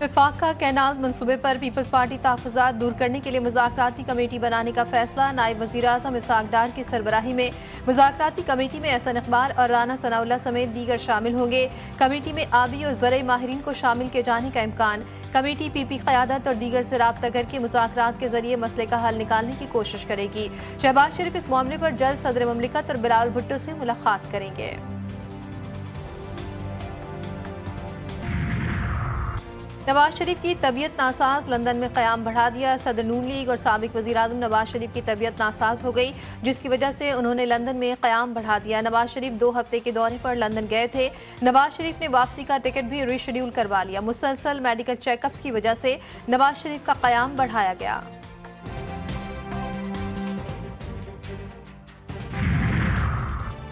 वफाक का कैनाल मनसूबे पर पीपल्स पार्टी तहफ़्फ़ुज़ात दूर करने के लिए मुज़ाकराती कमेटी बनाने का फैसला। नायब वज़ीर-ए-आज़म इसहाक़ डार की सरबराही में मुज़ाकराती कमेटी में एहसन इक़बाल और राना सनाउल्लाह समेत दीगर शामिल होंगे। कमेटी में आबी और ज़रई माहिरीन को शामिल किए जाने का इम्कान। कमेटी पीपी क़यादत और दीगर से राब्ता करके मुज़ाकरात के जरिए मसले का हल निकालने की कोशिश करेगी। शहबाज शरीफ इस मामले पर जल्द सदर ममलिकत और बिलावल भुट्टो से मुलाकात करेंगे। नवाज शरीफ की तबीयत नासाज, लंदन में क़याम बढ़ा दिया। सदर नून लीग और साबिक वज़ीर-ए-आज़म नवाज शरीफ की तबीयत नासाज हो गई, जिसकी वजह से उन्होंने लंदन में क़याम बढ़ा दिया। नवाज शरीफ 2 हफ्ते के दौरे पर लंदन गए थे। नवाज शरीफ ने वापसी का टिकट भी रीशेड्यूल करवा लिया। मुसलसल मेडिकल चेकअप्स की वजह से नवाज शरीफ का क़याम बढ़ाया गया।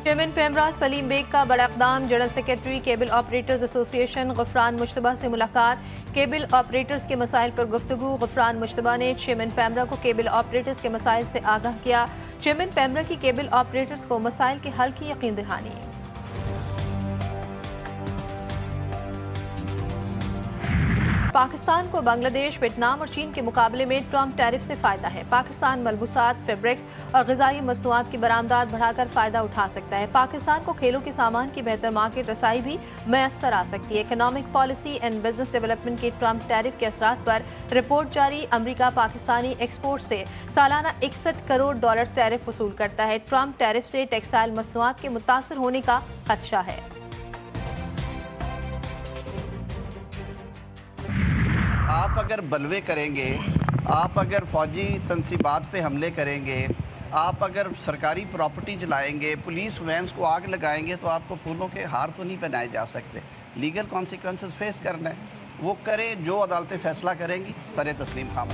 चेयरमैन पेमरा सलीम बेग का बड़ा इक़दाम। General secretary cable operators association Ghufran Mushtaba से मुलाकात। केबल ऑपरेटर्स के मसाइल पर गुफ्तगू। गफरान मुश्तबा ने चेयरमैन पेमरा को केबल ऑपरेटर्स के मसाइल से आगाह किया। चेयरमैन पेमरा की केबल ऑपरेटर्स को मसाइल के हल की यकीन दहानी। पाकिस्तान को बांग्लादेश, वियतनाम और चीन के मुकाबले में ट्रम्प टैरिफ से फ़ायदा है। पाकिस्तान मलबूसात, फैब्रिक्स और ग़िज़ाई मसनूआत की बरामदात बढ़ाकर फ़ायदा उठा सकता है। पाकिस्तान को खेलों के सामान की बेहतर मार्केट रसाई भी मैसर आ सकती है। Economic policy and business development के ट्रम्प टैरिफ के असरात पर रिपोर्ट जारी। अमरीका पाकिस्तानी एक्सपोर्ट से सालाना $61 करोड़ टैरिफ वसूल करता है। ट्रम्प टैरिफ से टेक्सटाइल मसनूआत के मुतासर होने का खदशा है। आप अगर बलवे करेंगे, आप अगर फौजी तनसीबात पे हमले करेंगे, आप अगर सरकारी प्रॉपर्टी जलाएंगे, पुलिस वैन्स को आग लगाएंगे, तो आपको फूलों के हार तो नहीं पहनाए जा सकते। लीगल कॉन्सिक्वेंसेस फेस करना है, वो करे जो अदालतें फैसला करेंगी। सरे तस्लीम खाम।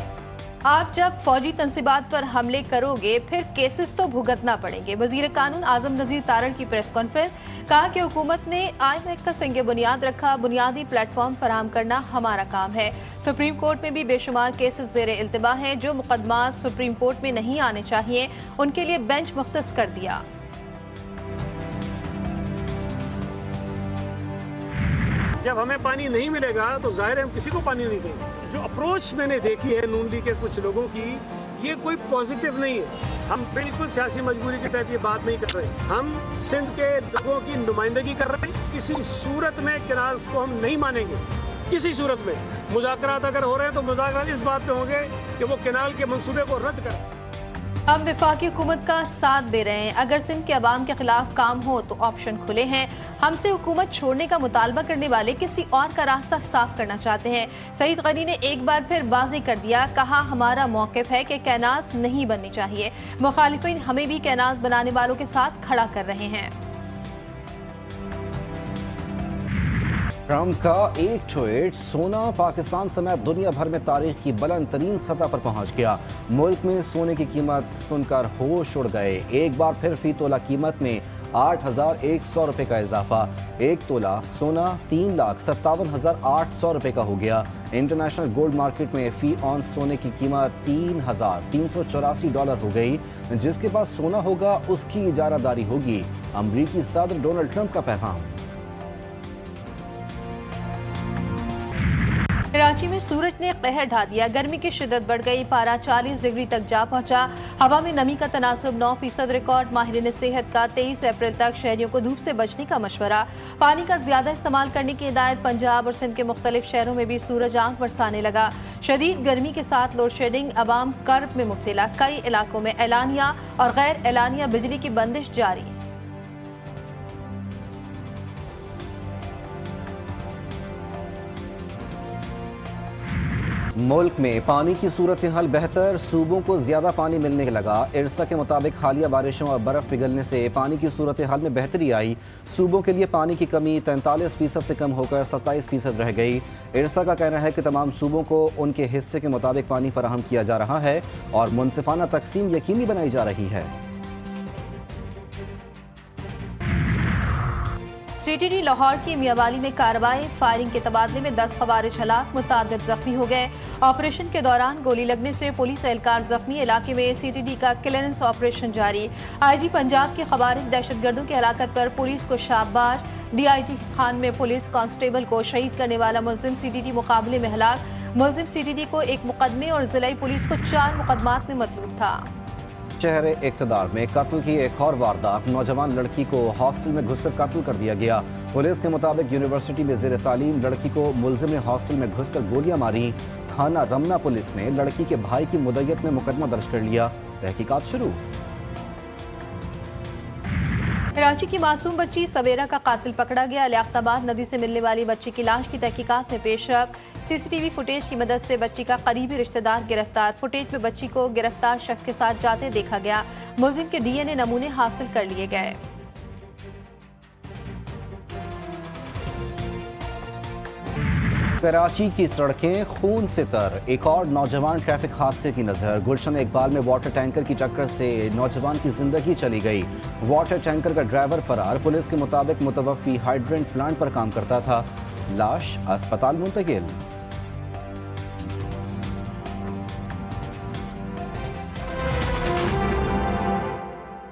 आप जब फौजी तनसीबात पर हमले करोगे फिर केसेस तो भुगतना पड़ेंगे। वजीर कानून आजम नजीर तारड़ की प्रेस कॉन्फ्रेंस। कहा कि हुकूमत ने IMF का संग बुनियाद रखा। बुनियादी प्लेटफॉर्म फराहम करना हमारा काम है। सुप्रीम कोर्ट में भी बेशुमार केसेस ज़ेर इल्तिबा हैं। जो मुकदमा सुप्रीम कोर्ट में नहीं आने चाहिए उनके लिए बेंच मुख्तस कर दिया। जब हमें पानी नहीं मिलेगा तो जाहिर है हम किसी को पानी नहीं देंगे। जो अप्रोच मैंने देखी है नून लीग के कुछ लोगों की, ये कोई पॉजिटिव नहीं है। हम बिल्कुल सियासी मजबूरी के तहत ये बात नहीं कर रहे। हम सिंध के लोगों की नुमाइंदगी कर रहे हैं। किसी सूरत में केनाल्स को हम नहीं मानेंगे। किसी सूरत में मुज़ाकरात अगर हो रहे हैं तो मुज़ाकरात इस बात पे होंगे कि वो केनाल के मंसूबे को रद्द करें। हम वफाकी हुकूमत का साथ दे रहे हैं। अगर सिंध के अवाम के खिलाफ काम हो तो ऑप्शन खुले हैं। हमसे हुकूमत छोड़ने का मुतालबा करने वाले किसी और का रास्ता साफ करना चाहते हैं। सईद गनी ने एक बार फिर वाज़ेह कर दिया। कहा हमारा मौक़िफ़ है कि कैनाल्स नहीं बननी चाहिए। मुखालिफिन हमें भी कैनाल्स बनाने वालों के साथ खड़ा कर रहे हैं। ट्रम्प का एक ट्वीट, सोना पाकिस्तान समेत दुनिया भर में तारीख की बुलंद तरीन सतह पर पहुंच गया। मुल्क में सोने की कीमत सुनकर होश उड़ गए। एक बार फिर फी तोला कीमत में 8,100 रुपये का इजाफा। एक तोला सोना 3,57,800 रुपये का हो गया। इंटरनेशनल गोल्ड मार्केट में फी ऑन सोने की कीमत $3,384 हो गई। जिसके पास सोना होगा उसकी इजारादारी होगी। अमरीकी सदर डोनाल्ड ट्रंप का पैगाम। कराची में सूरज ने कहर ढा दिया। गर्मी की शिद्दत बढ़ गई। पारा 40 डिग्री तक जा पहुंचा। हवा में नमी का तनासुब 9% रिकॉर्ड। माहिरीन सेहत का 23 अप्रैल तक शहरियों को धूप से बचने का मशवरा। पानी का ज्यादा इस्तेमाल करने की हिदायत। पंजाब और सिंध के मुख्तलिफ शहरों में भी सूरज आंख बरसाने लगा। शदीद गर्मी के साथ लोड शेडिंग, अवाम कर्ब में मुब्तला। कई इलाकों में एलानिया और गैर एलानिया बिजली की बंदिश जारी। मुल्क में पानी की सूरत हाल बेहतर। सूबों को ज्यादा पानी मिलने लगा। इरसा के मुताबिक हालिया बारिशों और बर्फ पिघलने से पानी की सूरत हाल में बेहतरी आई। सूबों के लिए पानी की कमी 43% से कम होकर 27% रह गई। इरसा का कहना है कि तमाम सूबों को उनके हिस्से के मुताबिक पानी फराहम किया जा रहा है और मुनसिफाना तकसीम यकीनी बनाई जा रही है। सीटीडी लाहौर की मियावाली में कार्रवाई, फायरिंग के तबादले में 10 खवारिज हलाक, मुतअद्दिद जख्मी हो गए। ऑपरेशन के दौरान गोली लगने से पुलिस एहलकार जख्मी। इलाके में सीटीडी का क्लियरेंस ऑपरेशन जारी। आईजी पंजाब के खवारिज दहशतगर्दों की हलाकत पर पुलिस को शाबाश। डीआईजी खान में पुलिस कांस्टेबल को शहीद करने वाला मुलजिम सीटीडी मुकाबले में हलाक। मुलजिम सीटीडी को एक मुकदमे और जिला पुलिस को 4 मुकदमात में मतलूब था। शहर इक़्तिदार में कत्ल की एक और वारदात, नौजवान लड़की को हॉस्टल में घुसकर कत्ल कर दिया गया। पुलिस के मुताबिक यूनिवर्सिटी में ज़ेर तालीम लड़की को मुलजिम ने हॉस्टल में घुसकर गोलियां मारी। थाना रमना पुलिस ने लड़की के भाई की मुद्दत में मुकदमा दर्ज कर लिया। तहकीकात शुरू। कराची की मासूम बच्ची सवेरा का कातिल पकड़ा गया। लियाकताबाद नदी से मिलने वाली बच्ची की लाश की तहकीकात में पेशरफ। सीसीटीवी फुटेज की मदद से बच्ची का करीबी रिश्तेदार गिरफ्तार। फुटेज में बच्ची को गिरफ्तार शख्स के साथ जाते देखा गया। मुलजिम के डीएनए नमूने हासिल कर लिए गए। कराची की सड़कें खून से तर, एक और नौजवान ट्रैफिक हादसे की नजर। गुलशन इकबाल में वाटर टैंकर की टक्कर से नौजवान की जिंदगी चली गई। वाटर टैंकर का ड्राइवर फरार। पुलिस के मुताबिक मुतवफ़ी हाइड्रेंट प्लांट पर काम करता था। लाश अस्पताल मुंतकिल।